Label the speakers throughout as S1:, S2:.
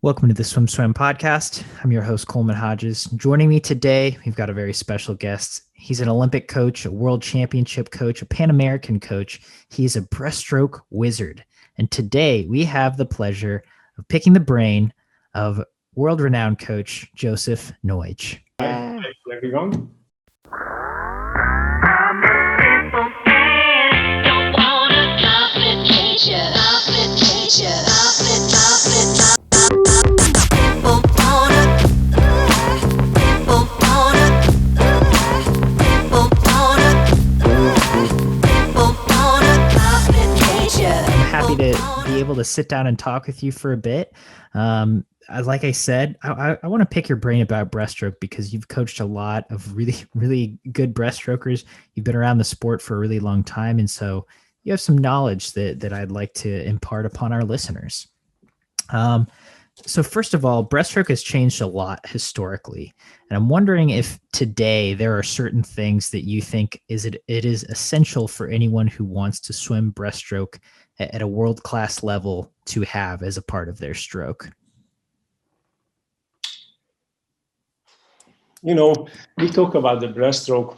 S1: Welcome to the SwimSwam podcast. I'm your host, Coleman Hodges. Joining me today, we've got a very special guest. He's an Olympic coach, a world championship coach, a Pan American coach. He's a breaststroke wizard. And today we have the pleasure of picking the brain of world-renowned coach Jozsef Nagy.
S2: Hi, everyone.
S1: To be able to sit down and talk with you for a bit. Like I said, I want to pick your brain about breaststroke because you've coached a lot of really good breaststrokers. You've been around the sport for a really long time. And so you have some knowledge that I'd like to impart upon our listeners. So first of all, breaststroke has changed a lot historically. And I'm wondering if today there are certain things that you think it is essential for anyone who wants to swim breaststroke at a world-class level to have as a part of their stroke.
S2: You know, we talk about the breaststroke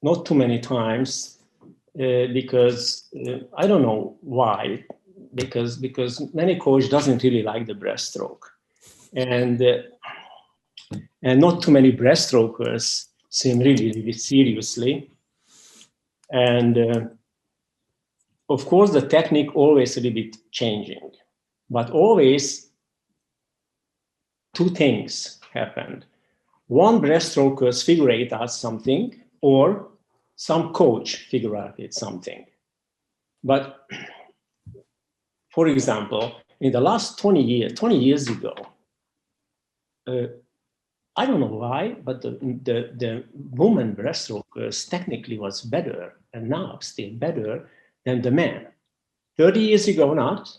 S2: not too many times because I don't know why. Because many coach doesn't really like the breaststroke, and not too many breaststrokers swim really seriously, and of course the technique always a little bit changing, but always two things happened. One, breaststrokers figure out something, or some coach figure out something, but for example, in the last 20 years ago, I don't know why, but the woman breaststrokers technically was better, and now still better than the men. 30 years ago, not,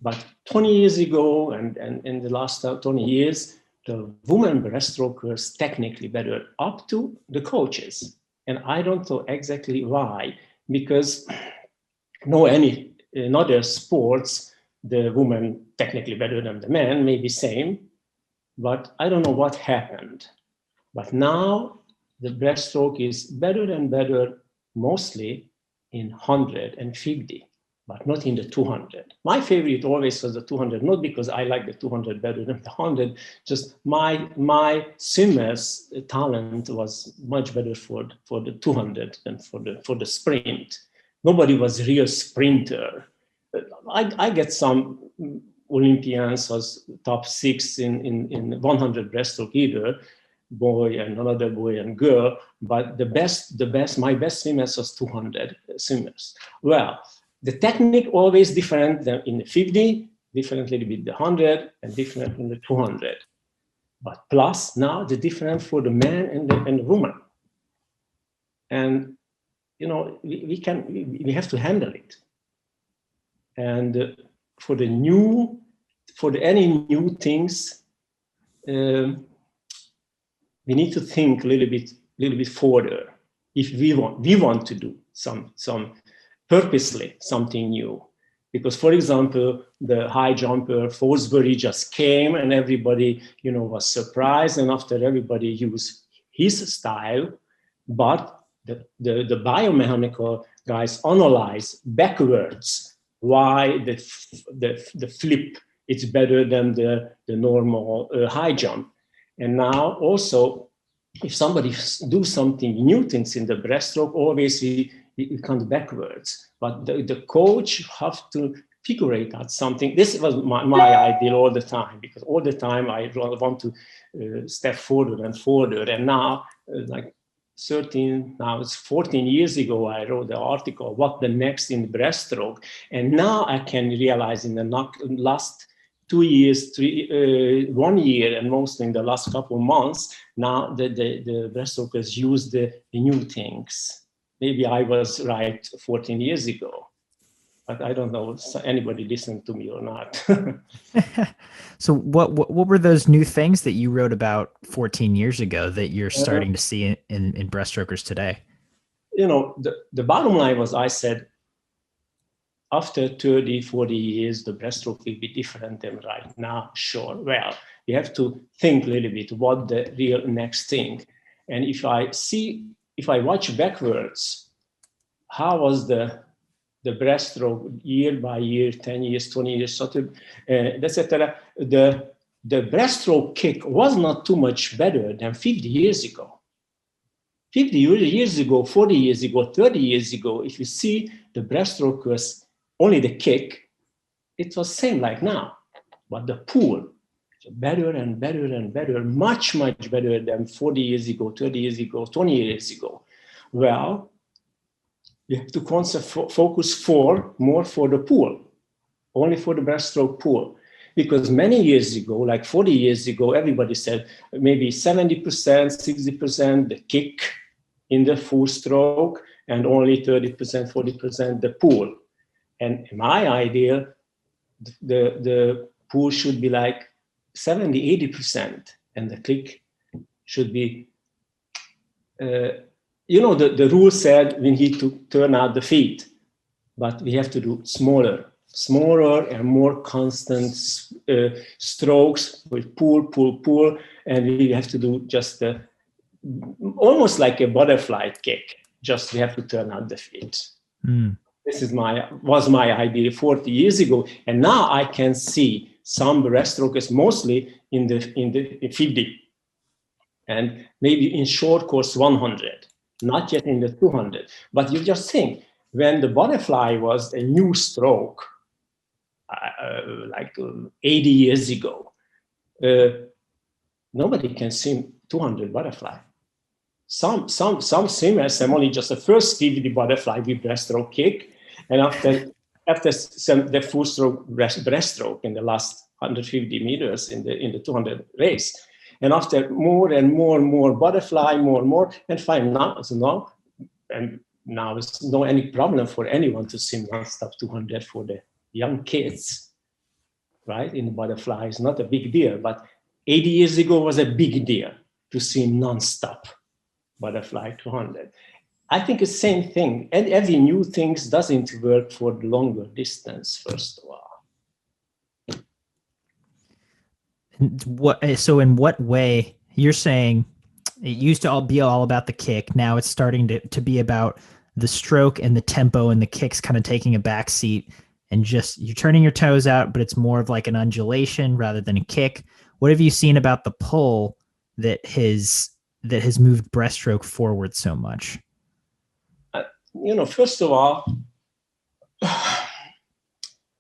S2: but 20 years ago, and in the last 20 years, the women breaststrokers technically better up to the coaches. And I don't know exactly why, because in other sports, the women technically better than the men, maybe same, but I don't know what happened. But now the breaststroke is better and better, mostly in 150, but not in the 200. My favorite always was the 200, not because I like the 200 better than the 100, just my swimmer's talent was much better for the 200 than for the sprint. Nobody was a real sprinter. I get some Olympians was top 6 in 100 breaststroke either, boy and another boy and girl, but my best swimmers was 200 swimmers. Well, the technique always different than in the 50, differently with the 100, and different in the 200. But plus now the difference for the man and the woman. And you know, we have to handle it. And for any new things, we need to think a little bit further. If we want to do some purposely something new, because for example, the high jumper Forsberg just came and everybody was surprised, and after everybody used his style, but the biomechanical guys analyze backwards why the flip is better than the normal high jump. And now also, if somebody do something new things in the breaststroke, always we come backwards. But the coach have to figure out something. This was my ideal all the time, because all the time I want to step further and further. And now, now it's 14 years ago, I wrote the article, what the next in breaststroke. And now I can realize in the last 2 years, 1 year, and mostly in the last couple of months, now the breaststrokers use the new things. Maybe I was right 14 years ago, but I don't know if anybody listened to me or not.
S1: So what were those new things that you wrote about 14 years ago that you're starting to see in breaststrokers today?
S2: The bottom line was, I said, after 30, 40 years, the breaststroke will be different than right now. Sure. Well, you have to think a little bit what the real next thing. And if I watch backwards, how was the breaststroke year by year, 10 years, 20 years, etc. The breaststroke kick was not too much better than 50 years ago. 50 years ago, 40 years ago, 30 years ago, if you see the breaststrokers, only the kick, it was same like now. But the pull, better and better and better, much, much better than 40 years ago, 30 years ago, 20 years ago. Well, you have to focus more for the pull, only for the breaststroke pull. Because many years ago, like 40 years ago, everybody said maybe 70%, 60% the kick in the full stroke and only 30%, 40% the pull. And in my idea, the pull should be like 70, 80%, and the kick should be, the rule said we need to turn out the feet, but we have to do smaller and more constant strokes with pull, and we have to do just almost like a butterfly kick. Just we have to turn out the feet. Mm. This was my idea 40 years ago, and now I can see some breaststrokers mostly in the 50, and maybe in short course 100, not yet in the 200. But you just think when the butterfly was a new stroke, like 80 years ago, nobody can swim 200 butterfly. Some swimmers have only just the first 50 butterfly with breaststroke kick, and after the full stroke breaststroke in the last 150 meters in the 200 race, and after more and more butterfly, more, and fine now, and now it's no any problem for anyone to swim non-stop 200 for the young kids, right? In the butterfly is not a big deal, but 80 years ago was a big deal to swim non-stop butterfly 200. I think it's the same thing, and every new thing doesn't work for the longer distance, first of all.
S1: So in what way, you're saying it used to be all about the kick, now it's starting to be about the stroke and the tempo, and the kick's kind of taking a back seat, and just you're turning your toes out, but it's more of like an undulation rather than a kick. What have you seen about the pull that has moved breaststroke forward so much?
S2: First of all,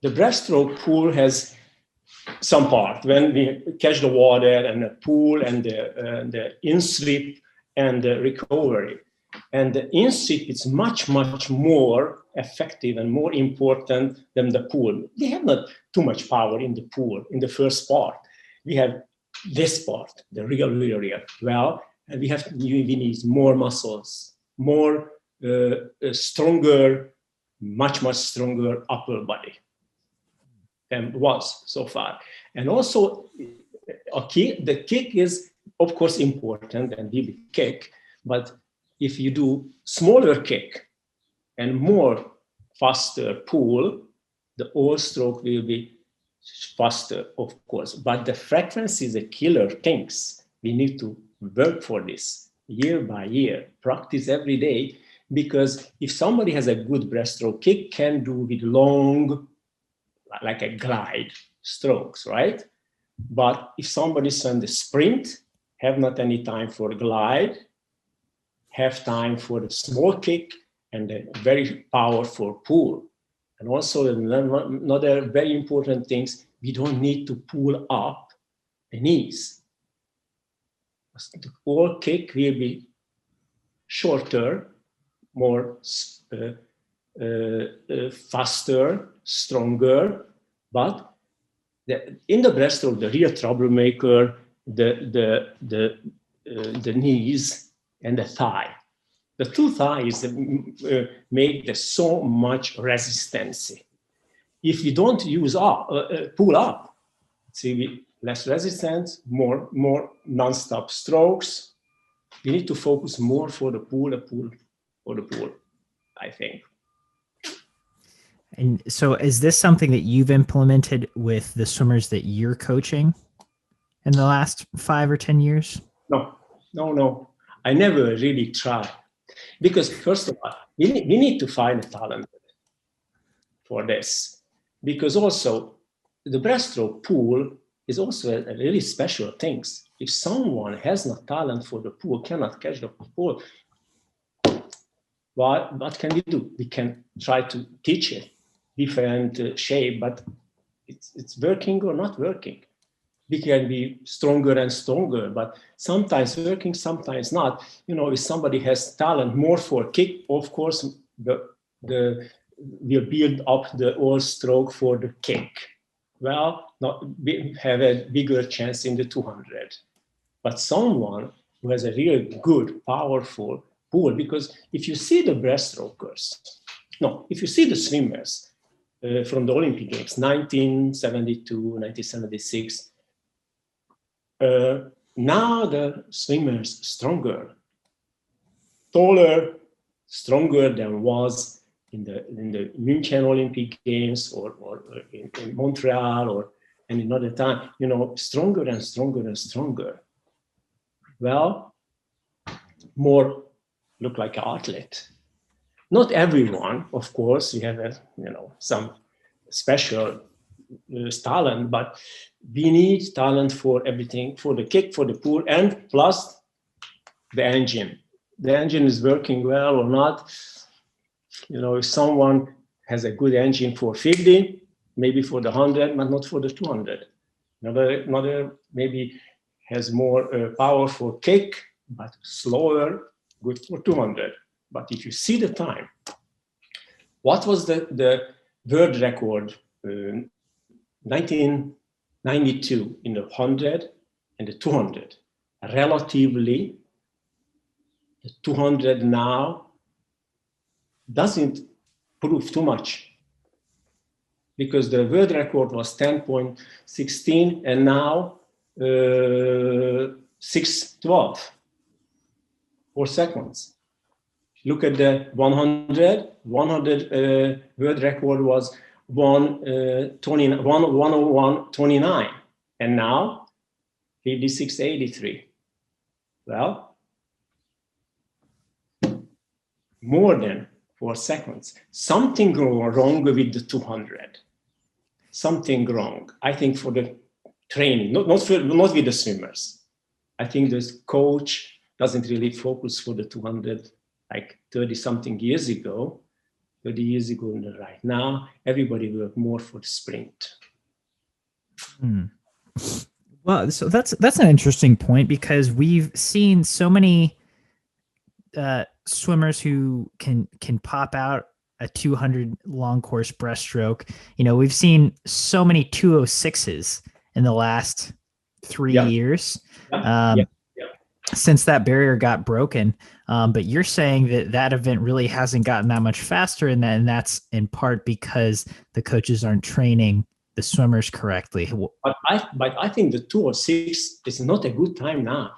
S2: the breaststroke pull has some part when we catch the water, and the pull, and the in-sweep and the recovery. And the in-sweep is much, much more effective and more important than the pull. We have not too much power in the pull, in the first part. We have this part, the real. Well, and we need more muscles, more stronger, much stronger upper body than was so far. And also, the kick is, of course, important, and the kick, but if you do smaller kick and more faster pull, the whole stroke will be faster, of course. But the frequency is a killer things. We need to work for this year by year, practice every day, because if somebody has a good breaststroke kick, can do with long, like a glide strokes, right? But if somebody's on the sprint, have not any time for glide, have time for the small kick and a very powerful pull. And also another very important things, we don't need to pull up the knees. The whole kick will be shorter, more faster, stronger, but in the breaststroke, the real troublemaker, the knees and the thigh. The two thighs make so much resistance. If you don't use pull up, see, less resistance, more non-stop strokes. We need to focus more for the pull, I think.
S1: And so is this something that you've implemented with the swimmers that you're coaching in the last 5 or 10 years?
S2: No. I never really tried. Because first of all, we need to find a talent for this. Because also the breaststroke pool is also a really special thing. If someone has no talent for the pool, cannot catch the pool, what can we do? We can try to teach it different shape, but it's working or not working. We can be stronger and stronger, but sometimes working, sometimes not. You know, if somebody has talent more for kick, of course, we'll build up the all stroke for the kick. Well, we have a bigger chance in the 200. But someone who has a really good, powerful pool, because if you see the breaststrokers, if you see the swimmers from the Olympic Games, 1972, 1976, now the swimmers stronger, taller, stronger than was in the München Olympic Games or in Montreal or any other time, you know, stronger and stronger and stronger. Well, more look like an athlete. Not everyone, of course, you have some special talent, but we need talent for everything, for the kick, for the pool, and plus the engine. The engine is working well or not. You know, if someone has a good engine for 50, maybe for the 100, but not for the 200. Another maybe has more power for kick, but slower, good for 200. But if you see the time, what was the world record 1992 in the 100 and the 200? Relatively, the 200 now doesn't prove too much, because the world record was 10.16 and now 6:12, 4 seconds. Look at the 100 world record was 1:01:29 and now 56:83. Well, more than 4 seconds. Something wrong with the 200. Something wrong. I think for the training, not with the swimmers. I think this coach doesn't really focus for the 200 like 30 something years ago. 30 years ago and right now, everybody work more for the sprint.
S1: Well, so that's an interesting point, because we've seen so many swimmers who can pop out a 200 long course breaststroke. You know, we've seen so many 206s in the last 3 years. Since that barrier got broken. But you're saying that event really hasn't gotten that much faster, and that's in part because the coaches aren't training the swimmers correctly.
S2: But I think the 206 is not a good time now.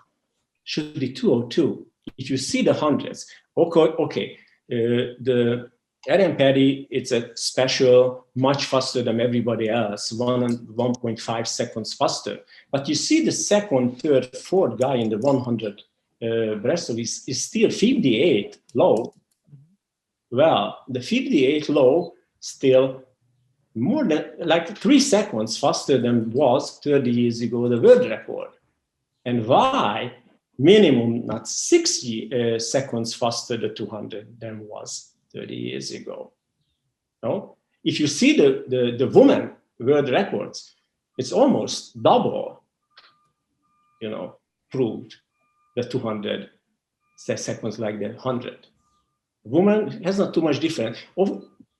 S2: Should be 202. If you see the hundreds, okay. The Adam Peaty, it's a special, much faster than everybody else, 1.5 seconds faster. But you see the second, third, fourth guy in the 100 breaststroke is still 58 low. Well, the 58 low still more than like 3 seconds faster than was 30 years ago the world record. And why? Minimum not 6 seconds faster the 200 than was 30 years ago. No? If you see the women world records, it's almost double, proved the 200 seconds like the 100. Woman has not too much difference.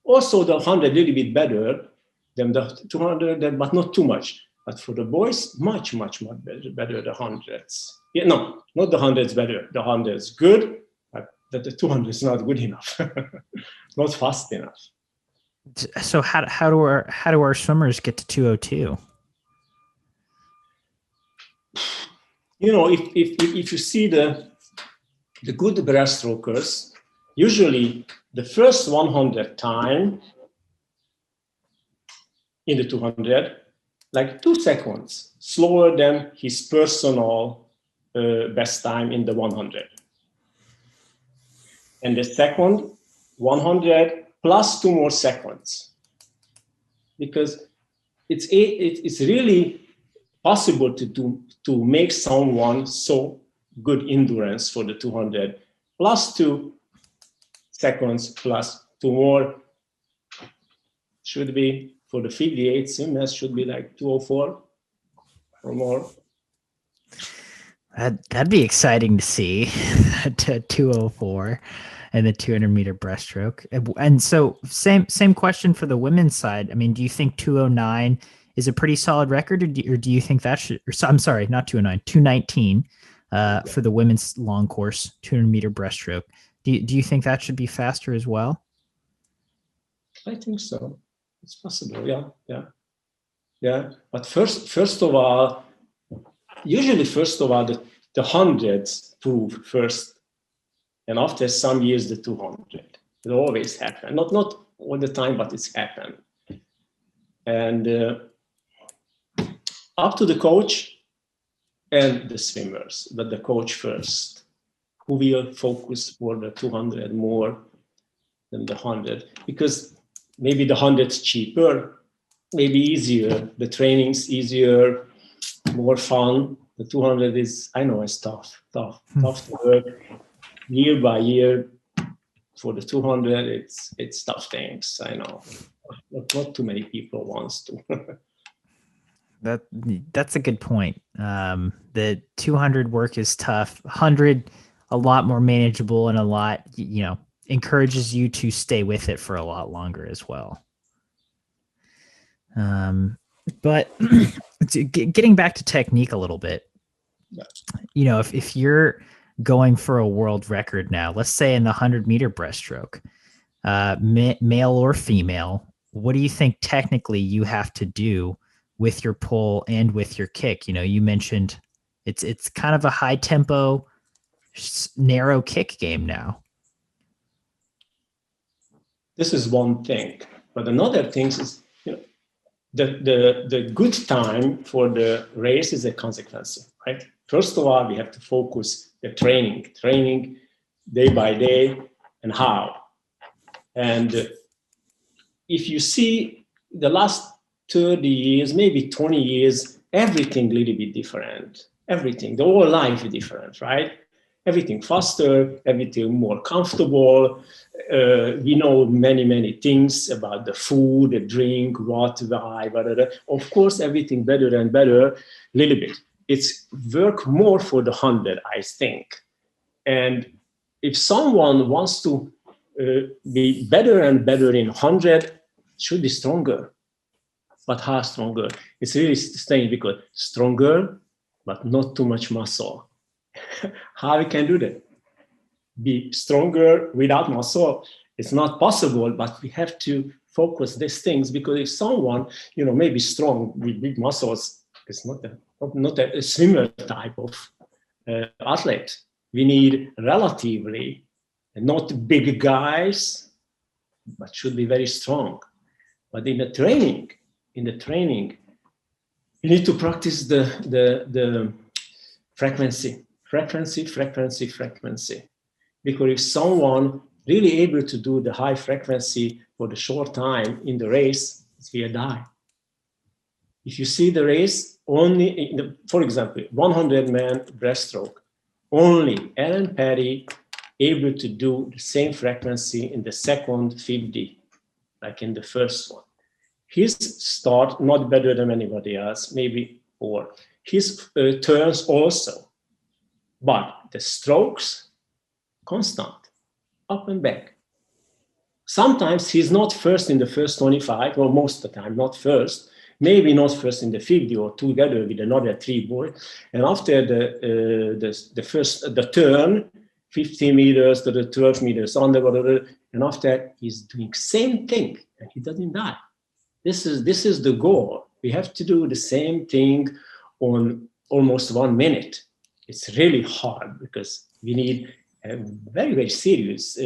S2: Also the 100 a little bit better than the 200, but not too much. But for the boys, much better the hundreds. Yeah, no, not the hundreds better. The hundreds good, but the 200 is not good enough, not fast enough.
S1: So how do our swimmers get to 202?
S2: If you see the good breaststrokers, usually the first 100 time in the 200, like 2 seconds slower than his personal best time in the 100. And the second 100 plus 2 more seconds, because it's really possible to make someone so good endurance for the 200 plus 2 seconds plus 2 more should be for the 58 swimmers should be like 204 or more.
S1: That'd be exciting to see. To 204 and the 200-meter breaststroke. And so same question for the women's side. I mean, do you think 209 is a pretty solid record, or do you think that should, I'm sorry, not 209, 219 for the women's long course 200-meter breaststroke? Do you think that should be faster as well?
S2: I think so. It's possible. Yeah. But first of all, usually the hundreds prove first, and after some years the 200. It always happens. Not all the time, but it's happened. And up to the coach and the swimmers, but the coach first, who will focus for the 200 more than the 100, because maybe the 100's cheaper, maybe easier, the training's easier, more fun. The 200 is, I know, it's tough to work year by year. For the 200, it's tough things, I know. Not too many people wants to.
S1: That's a good point. The 200 work is tough. 100, a lot more manageable, and a lot, encourages you to stay with it for a lot longer as well. But getting back to technique a little bit, if you're going for a world record now, let's say in the 100-meter breaststroke, male or female, what do you think technically you have to do with your pull and with your kick? You mentioned it's kind of a high tempo, narrow kick game now.
S2: This is one thing, but another thing is, the good time for the race is a consequence, right? First of all, we have to focus the training day by day, and how. And if you see the last 30 years, maybe 20 years, everything a little bit different. Everything, the whole life is different, right? Everything faster, everything more comfortable. We know many things about the food, the drink, what, why, whatever. Of course, everything better and better, a little bit. It's work more for the 100, I think. And if someone wants to be better and better in 100, should be stronger. But how stronger? It's really strange, because stronger, but not too much muscle. How we can do that? Be stronger without muscle? It's not possible, but we have to focus these things, because if someone, maybe strong with big muscles, it's not a swimmer type of athlete. We need relatively not big guys, but should be very strong. But in the training, you need to practice the frequency. Because if someone really able to do the high frequency for the short time in the race, it's will die. If you see the race, only for example, 100-man breaststroke, only Alan Peaty able to do the same frequency in the second 50, like in the first one. His start not better than anybody else, maybe, or his turns also, but the strokes constant, up and back. Sometimes he's not first in the first 25, or most of the time not first, maybe not first in the 50 or together with another 3 boy. And after the turn, 15 meters to the 12 meters underwater, and after he's doing same thing, and he doesn't die. This is the goal. We have to do the same thing on almost 1 minute. It's really hard, because we need a very serious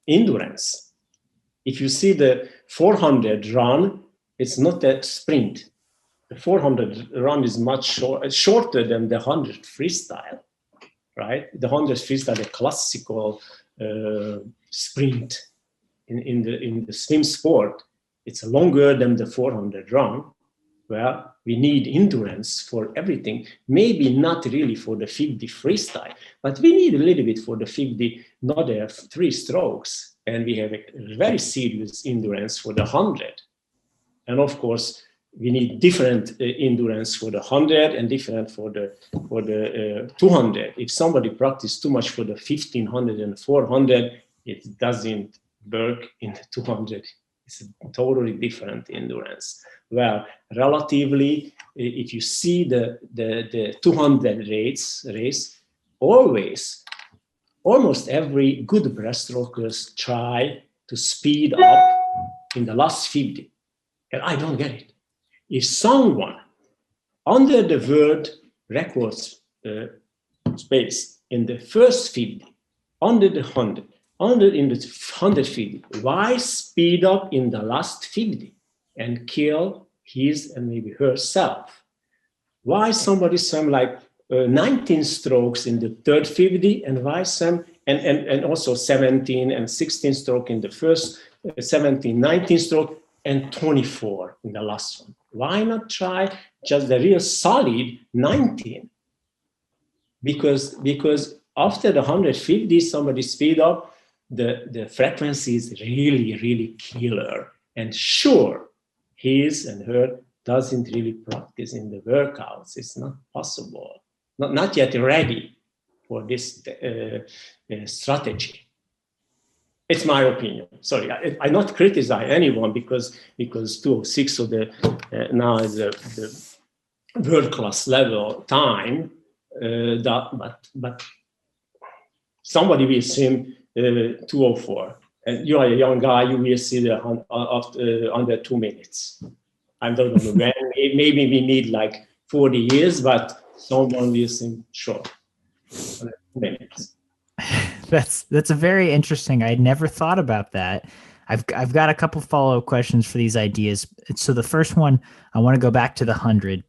S2: endurance. If you see the 400 run, It's not a sprint. The 400 run is much shorter than the 100 freestyle, right? The 100 freestyle, the classical sprint in the swim sport, it's longer than the 400 run. Well, we need endurance for everything. Maybe not really for the 50 freestyle, but we need a little bit for the 50, not the 3 strokes. And we have a very serious endurance for the 100. And of course, we need different endurance for the 100 and different for the 200. If somebody practices too much for the 1500 and 400, it doesn't work in the 200. It's a totally different endurance. Well, relatively, if you see the 200 race, almost every good breaststrokers try to speed up in the last 50. And I don't get it. If someone under the world records space in the first 50, under the 100, in the 150, why speed up in the last 50 and kill his and maybe herself? Why somebody swim like 19 strokes in the third 50 and why some and also 17 and 16 stroke in the first 17, 19 stroke and 24 in the last one? Why not try just the real solid 19? Because after the 150, somebody speed up, the frequency is really, really killer. And sure, his and her doesn't really practice in the workouts. It's not possible. Not yet ready for this strategy. It's my opinion. Sorry, I not criticize anyone because 206 of the now is the world class level time. But somebody will swim 204, and you are a young guy. You will see the under 2 minutes. I don't know when. Maybe we need like 40 years, but someone will swim short. 2 minutes.
S1: That's a very interesting. I'd never thought about that. I've got a couple follow-up questions for these ideas. So the first one, I want to go back to the 100.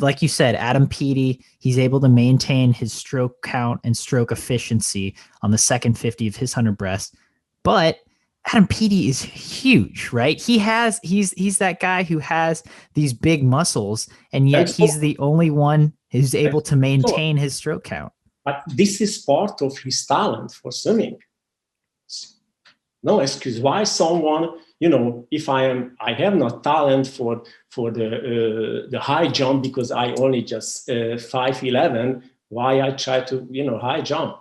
S1: Like you said, Adam Peaty, he's able to maintain his stroke count and stroke efficiency on the second 50 of his 100 breast. But Adam Peaty is huge, right? He's that guy who has these big muscles, and yet he's the only one who's able to maintain his stroke count.
S2: But this is part of his talent for swimming. No excuse. Why someone, if I have no talent for the high jump because I only just 5'11", why I try to high jump?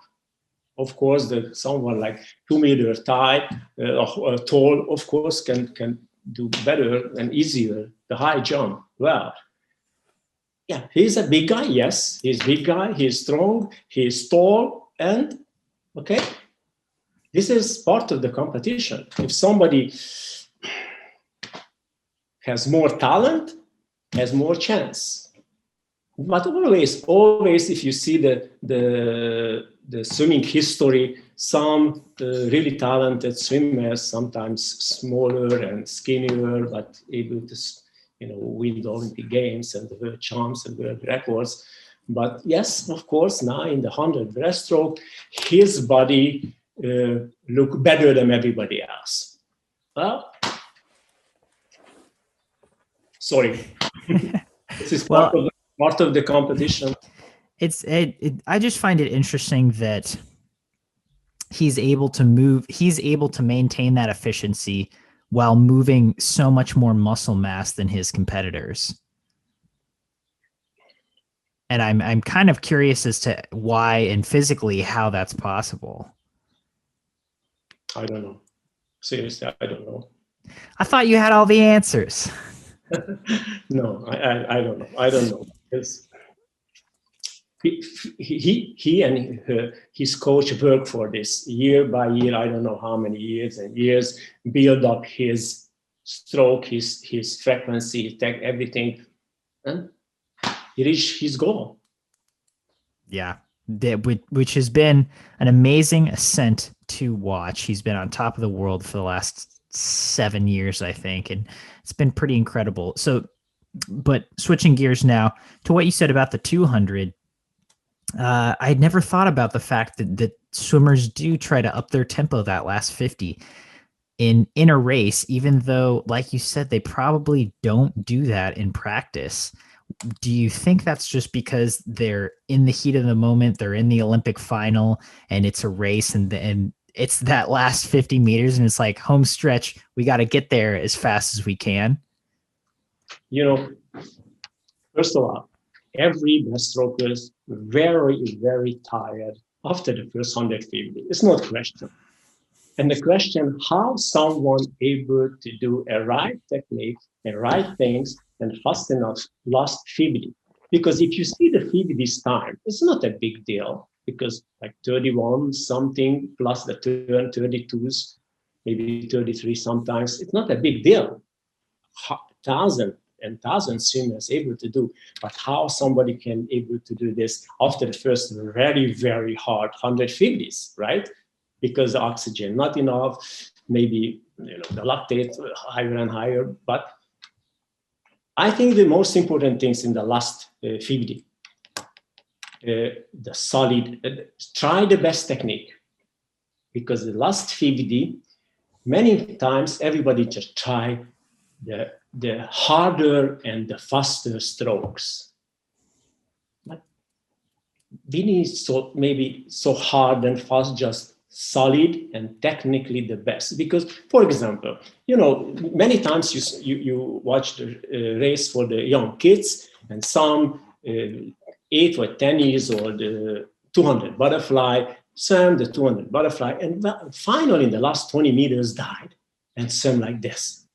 S2: Of course, someone like 2 meter tall, of course, can do better and easier the high jump. Well, yeah, he's a big guy. Yes, he's a big guy. He's strong. He's tall, and okay. This is part of the competition. If somebody has more talent, has more chance. But always, if you see the swimming history, some really talented swimmers, sometimes smaller and skinnier, but able to, win the Olympic Games and the world champs and world records. But yes, of course, now in the 100 breaststroke, his body look better than everybody else. Well, sorry. This is part of the competition.
S1: I just find it interesting that he's able to maintain that efficiency while moving so much more muscle mass than his competitors. And I'm kind of curious as to why and physically how that's possible.
S2: I don't know. Seriously, I don't know.
S1: I thought you had all the answers.
S2: No, I don't know. I don't know. Because he and his coach work for this year by year. I don't know how many years and years, build up his stroke, his frequency, everything, and he reached his goal.
S1: Yeah, which has been an amazing ascent to watch. He's been on top of the world for the last 7 years, I think, and it's been pretty incredible. So, but switching gears now to what you said about the 200, I had never thought about the fact that swimmers do try to up their tempo that last 50 in a race, even though, like you said, they probably don't do that in practice. Do you think that's just because they're in the heat of the moment, they're in the Olympic final, and it's a race, and it's that last 50 meters, and it's like home stretch, we got to get there as fast as we can?
S2: You know, first of all, every breaststroker is very, very tired after the first 150. It's not a question. And the question, how someone able to do a right technique, the right things, and fast enough last 50. Because if you see the 50's time, it's not a big deal, because like 31 something plus the turn 32s, maybe 33 sometimes, it's not a big deal. 1,000 swimmers able to do, but how somebody can able to do this after the first very, very hard 150s, right? Because the oxygen not enough, maybe the lactate higher and higher. But I think the most important things in the last 50, the solid, try the best technique, because the last 50, many times everybody just try the harder and the faster strokes. But we need maybe so hard and fast, just solid and technically the best. Because, for example, many times you watch the race for the young kids, and some 8 or 10 years old, the 200 butterfly, swam the 200 butterfly, and finally in the last 20 meters died and swam like this.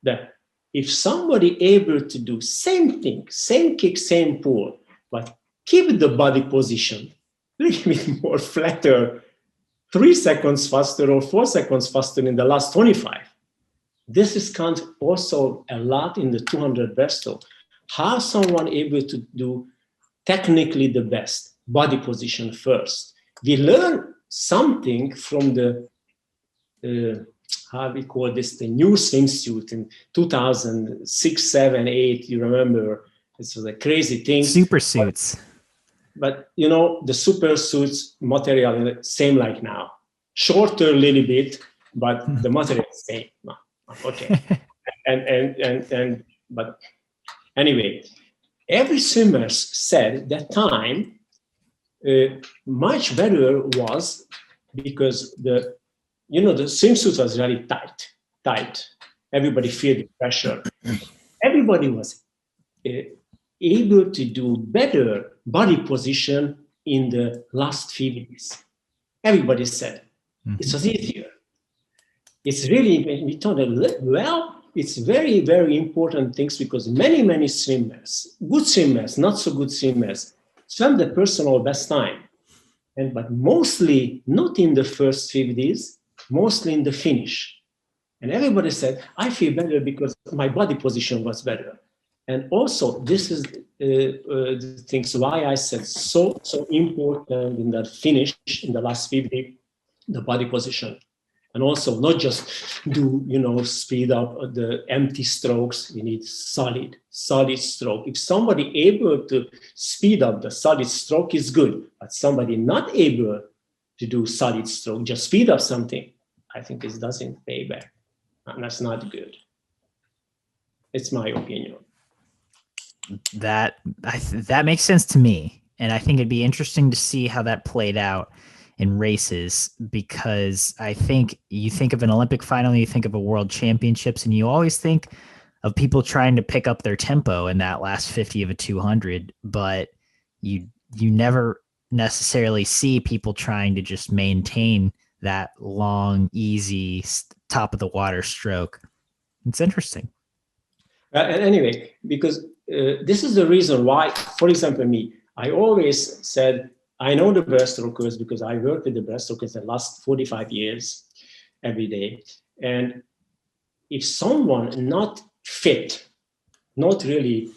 S2: That if somebody able to do same thing, same kick, same pull, but keep the body position a little bit more flatter, 3 seconds faster or 4 seconds faster in the last 25. This is count also a lot in the 200 breaststroke. How someone able to do technically the best body position first. We learn something from the how we call this, the new swimsuit in 2006, 7, 8. You remember, this was a crazy thing.
S1: Super suits.
S2: But the super suits material same like now, shorter a little bit, but the material is same. Okay, and but anyway, every swimmer said that time much better was because the swimsuit was very tight. Everybody feel the pressure. Everybody was able to do better body position in the last 50s. Everybody said it was easier. It's really, we thought, well, it's very, very important things, because many swimmers, good swimmers, not so good swimmers, swam the personal best time. But mostly not in the first 50s, mostly in the finish. And everybody said, I feel better because my body position was better. And also, this is the things why I said so important in that finish, in the last 50, the body position. And also not just do, speed up the empty strokes. We need solid stroke. If somebody able to speed up the solid stroke is good, but somebody not able to do solid stroke, just speed up something, I think it doesn't pay back. And that's not good. It's my opinion.
S1: That makes sense to me. And I think it'd be interesting to see how that played out in races, because I think you think of an Olympic final, you think of a world championships, and you always think of people trying to pick up their tempo in that last 50 of a 200, but you never necessarily see people trying to just maintain that long, easy top of the water stroke. It's interesting.
S2: And anyway, because this is the reason why, for example, me, I always said, I know the breaststrokers because I worked with the breaststrokers the last 45 years every day. And if someone not fit, not really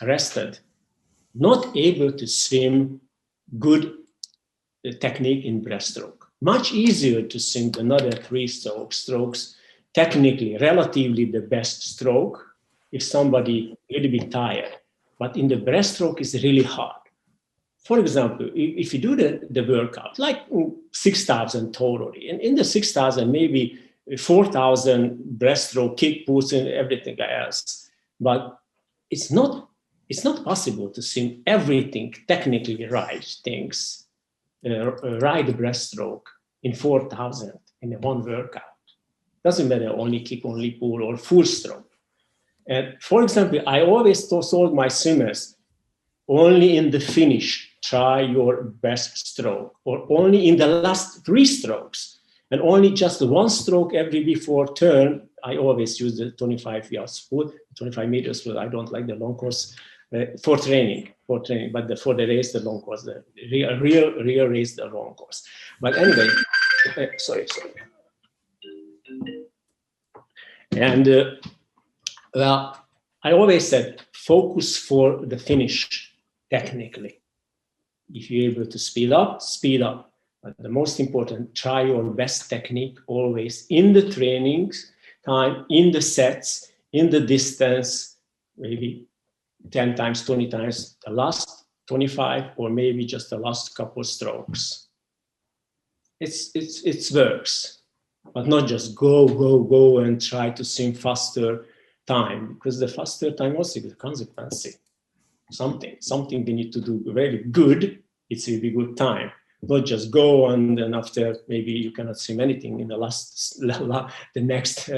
S2: rested, not able to swim good technique in breaststroke, much easier to swim another three strokes, technically, relatively the best stroke if somebody a little bit tired. But in the breaststroke, it's really hard. For example, if you do the workout, like 6,000 totally, and in the 6,000, maybe 4,000 breaststroke kick, pulls, and everything else. But it's not possible to swim everything technically right things, right breaststroke in 4,000 in one workout. Doesn't matter only kick, only pull, or full stroke. And for example, I always told my swimmers, only in the finish, try your best stroke, or only in the last three strokes, and only just one stroke every before turn. I always use the 25 yards foot, 25 meters foot. I don't like the long course for training, but for the race, the long course, the real race, the long course. But anyway, sorry. And well, I always said, focus for the finish technically. If you're able to speed up, speed up. But the most important, try your best technique always in the trainings time, in the sets, in the distance, maybe 10 times, 20 times, the last 25, or maybe just the last couple strokes. It works, but not just go and try to swim faster time, because the faster time also is a consequence. Something they need to do very good. It's a really good time, not just go and then after maybe you cannot swim anything in the next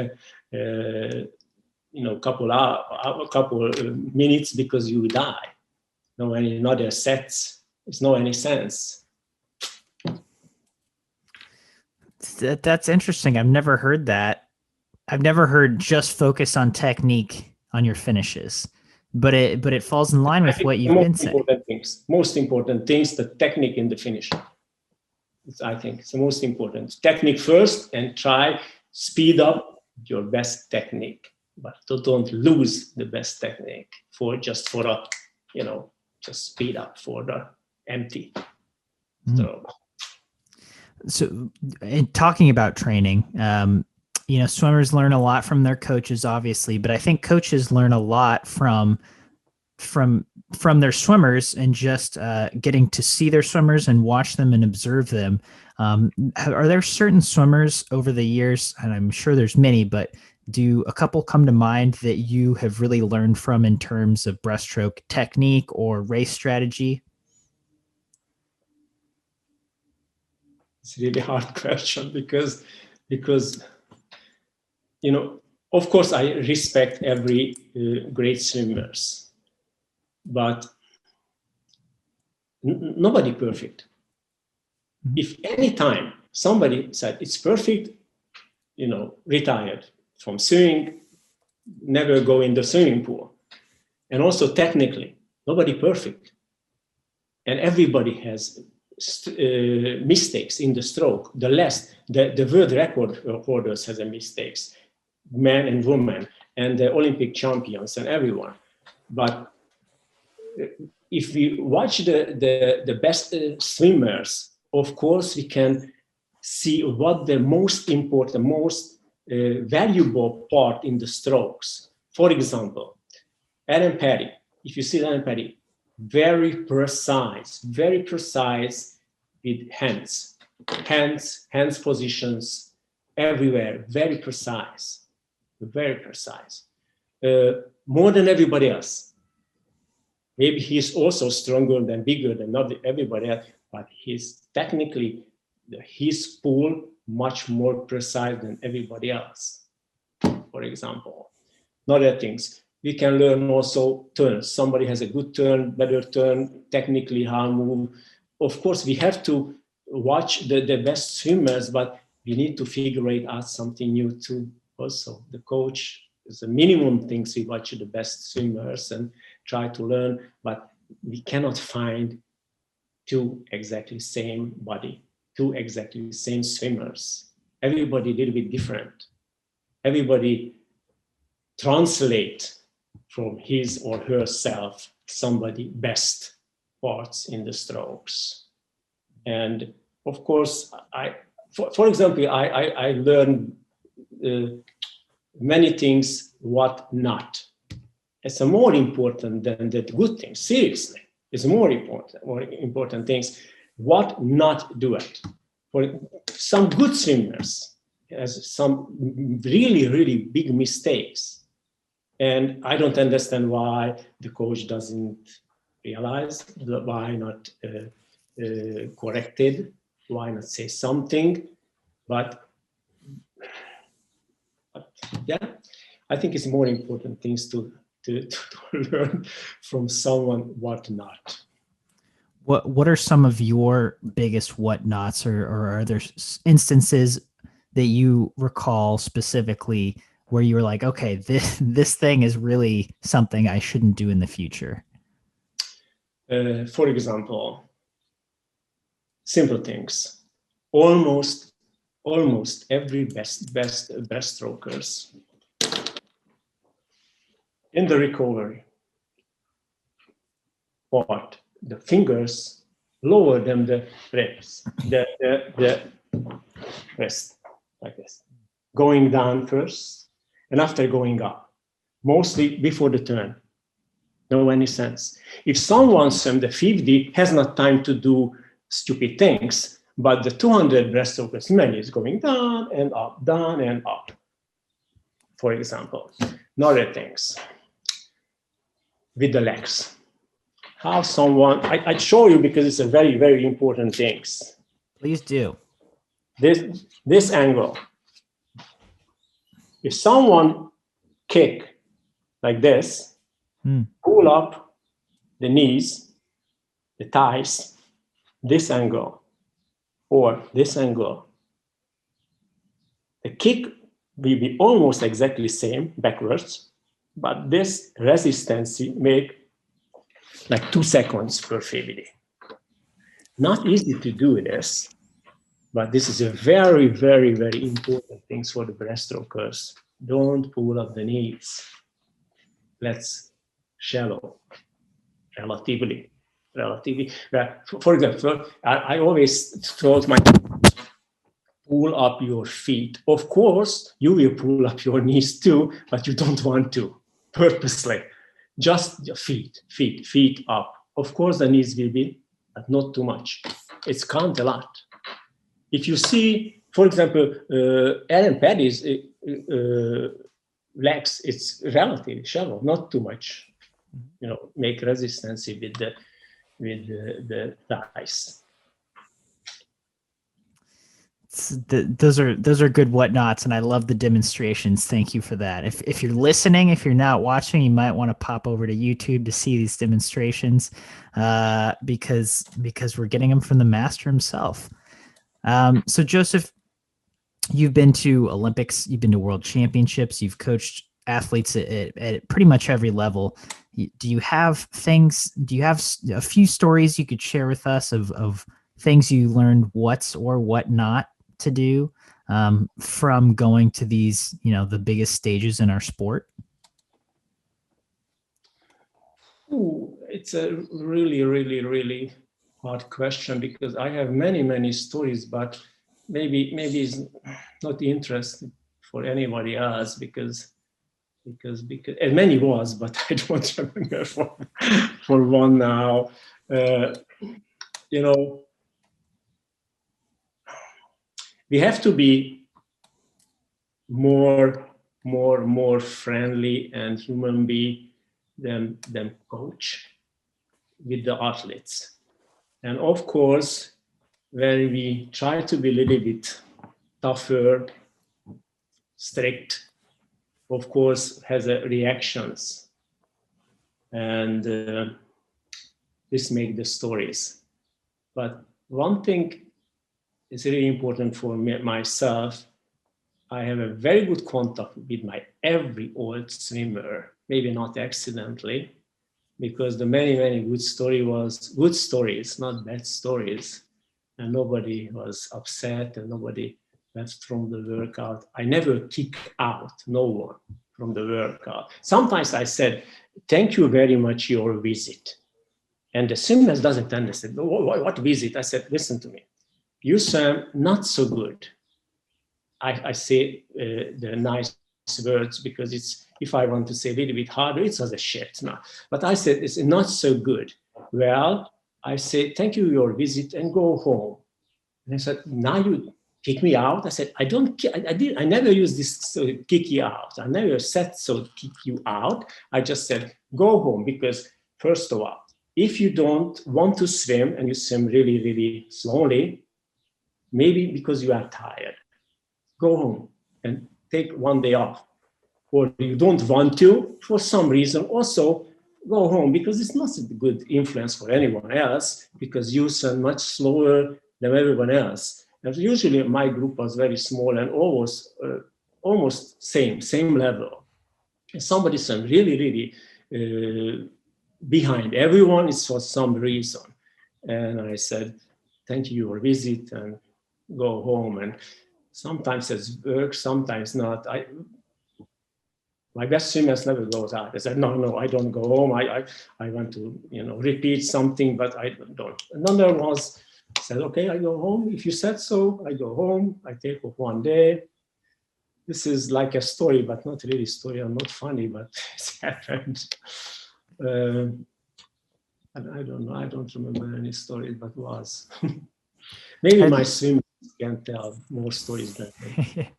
S2: couple minutes because you die. No any other sets. It's no any sense.
S1: That's interesting. I've never heard that. I've never heard just focus on technique on your finishes, but it falls in line with what you've been saying.
S2: Most important things, the technique in the finish. I think it's the most important. Technique first, and try speed up your best technique, but don't lose the best technique just speed up for the empty.
S1: So in talking about training, swimmers learn a lot from their coaches, obviously, but I think coaches learn a lot from their swimmers and just getting to see their swimmers and watch them and observe them. Are there certain swimmers over the years, and I'm sure there's many, but do a couple come to mind that you have really learned from in terms of breaststroke technique or race strategy?
S2: It's a really hard question because of course I respect every great swimmers, but nobody perfect. Mm-hmm. If any time somebody said it's perfect, retired from swimming, never go in the swimming pool. And also technically, nobody perfect. And everybody has mistakes in the stroke. The world record holders has a mistakes, men and women, and the Olympic champions and everyone. But if we watch the best swimmers, of course we can see what the most important, most valuable part in the strokes. For example, Ellen Peaty. If you see Ellen Peaty, very precise with hands positions everywhere, very precise. More than everybody else. Maybe he's also stronger than bigger than not everybody else, but he's technically his pull much more precise than everybody else. For example, other things. We can learn also turns. Somebody has a good turn, better turn, technically how move. Of course, we have to watch the best swimmers, but we need to figure out something new too. Also, the coach is the minimum things we watch the best swimmers and try to learn, but we cannot find two exactly same body, two exactly same swimmers. Everybody a little bit different. Everybody translate from his or herself somebody best parts in the strokes. And of course, for example, I learned many things what not. It's more important than the good things. Seriously, it's more important things what not do it. For some good swimmers has some really big mistakes, and I don't understand why the coach doesn't realize, why not corrected, why not say something, but yeah, I think it's more important things to learn from someone what not.
S1: What are some of your biggest whatnots, or are there instances that you recall specifically where you were like, okay, this thing is really something I shouldn't do in the future?
S2: For example, simple things. Almost every best breaststrokers in the recovery, what the fingers lower than the ribs, the wrist, like this, going down first and after going up, mostly before the turn. No any sense. If someone swim the 50 has not time to do stupid things, but the 200 breaststrokers man is going down and up, for example. Another things with the legs. How someone, I'd show you because it's a very important things.
S1: Please do.
S2: This angle. If someone kick like this, pull up the knees, the thighs, this angle, or this angle, the kick will be almost exactly the same backwards, but this resistance make like 2 seconds per 50. Not easy to do this, but this is a very important thing for the breaststrokers. Don't pull up the knees. Let's shallow, relatively. For example, I always told my pull up your feet. Of course, you will pull up your knees too, but you don't want to purposely. Just your feet up. Of course, the knees will be, but not too much. It's count a lot. If you see, for example, Ellen Petty's legs, it's relatively shallow, not too much. Make resistance with the thighs.
S1: Those are good whatnots, and I love the demonstrations. Thank you for that. If you're listening, if you're not watching, you might want to pop over to YouTube to see these demonstrations, because we're getting them from the master himself. So Jozsef, you've been to Olympics, you've been to World Championships, you've coached athletes at pretty much every level. Do you have a few stories you could share with us of things you learned what's or what not to do from going to these, the biggest stages in our sport?
S2: Ooh, it's a really hard question, because I have many stories, but maybe it's not interesting for anybody else, because and many was, but I don't remember for one now. We have to be more friendly and human being than coach with the athletes. And of course, when we try to be a little bit tougher, strict, of course, has reactions. And this makes the stories. But one thing is really important for myself. I have a very good contact with my every old swimmer, maybe not accidentally, because the many good stories, not bad stories, and nobody was upset and nobody left from the workout. I never kick out no one from the workout. Sometimes I said, "Thank you very much your visit," and the swimmers doesn't understand. What visit? I said, "Listen to me. you swam not so good. I say the nice words because it's, if I want to say a little bit harder, it was a shit. No. But I said, it's not so good. Well, I said, thank you for your visit and go home. And I said, now you kick me out. I said, I never use this kick you out. I never said so kick you out. I just said, go home, because first of all, if you don't want to swim and you swim really, really slowly, maybe because you are tired, go home and take one day off. Or you don't want to, for some reason, also go home, because it's not a good influence for anyone else, because you swim much slower than everyone else. And usually my group was very small and almost same level. And somebody swam really, really behind everyone is for some reason. And I said, thank you for your visit and go home. And sometimes it's work, sometimes not. My best swimmers never goes out. I said, no, I don't go home. I want to, repeat something, but I don't. Another was said, okay, I go home. If you said so, I go home. I take off one day. This is like a story, but not really a story. I'm not funny, but it's happened. I don't know. I don't remember any story, but was. Maybe my swimmers can tell more stories than me.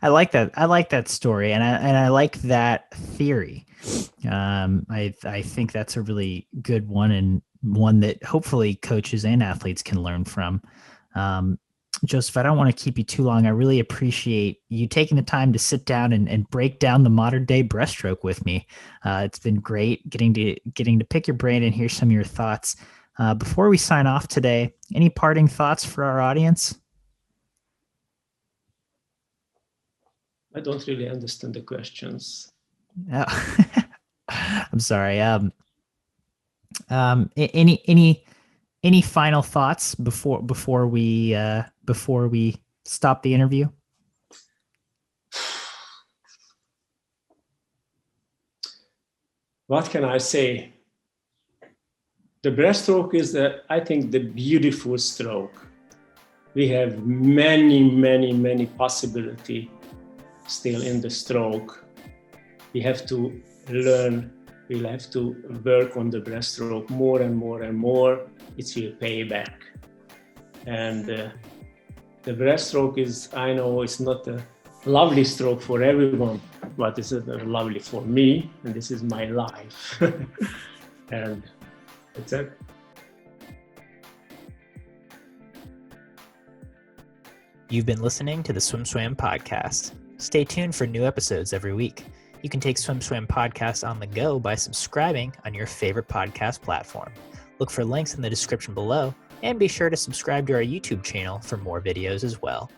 S1: I like that. I like that story, and I like that theory. I think that's a really good one, and one that hopefully coaches and athletes can learn from. Jozsef, I don't want to keep you too long. I really appreciate you taking the time to sit down and break down the modern day breaststroke with me. It's been great getting to pick your brain and hear some of your thoughts. Before we sign off today, any parting thoughts for our audience?
S2: I don't really understand the questions.
S1: I'm sorry. Any final thoughts before we stop the interview?
S2: What can I say? The breaststroke is, I think, the beautiful stroke. We have many possibilities still in the stroke. We have to learn, we'll have to work on the breaststroke more and more. It will pay back. And the breaststroke is, I know it's not a lovely stroke for everyone, but it's lovely for me, and this is my life. And that's it.
S3: You've been listening to the SwimSwam podcast. Stay tuned for new episodes every week. You can take SwimSwam podcast on the go by subscribing on your favorite podcast platform. Look for links in the description below, and be sure to subscribe to our YouTube channel for more videos as well.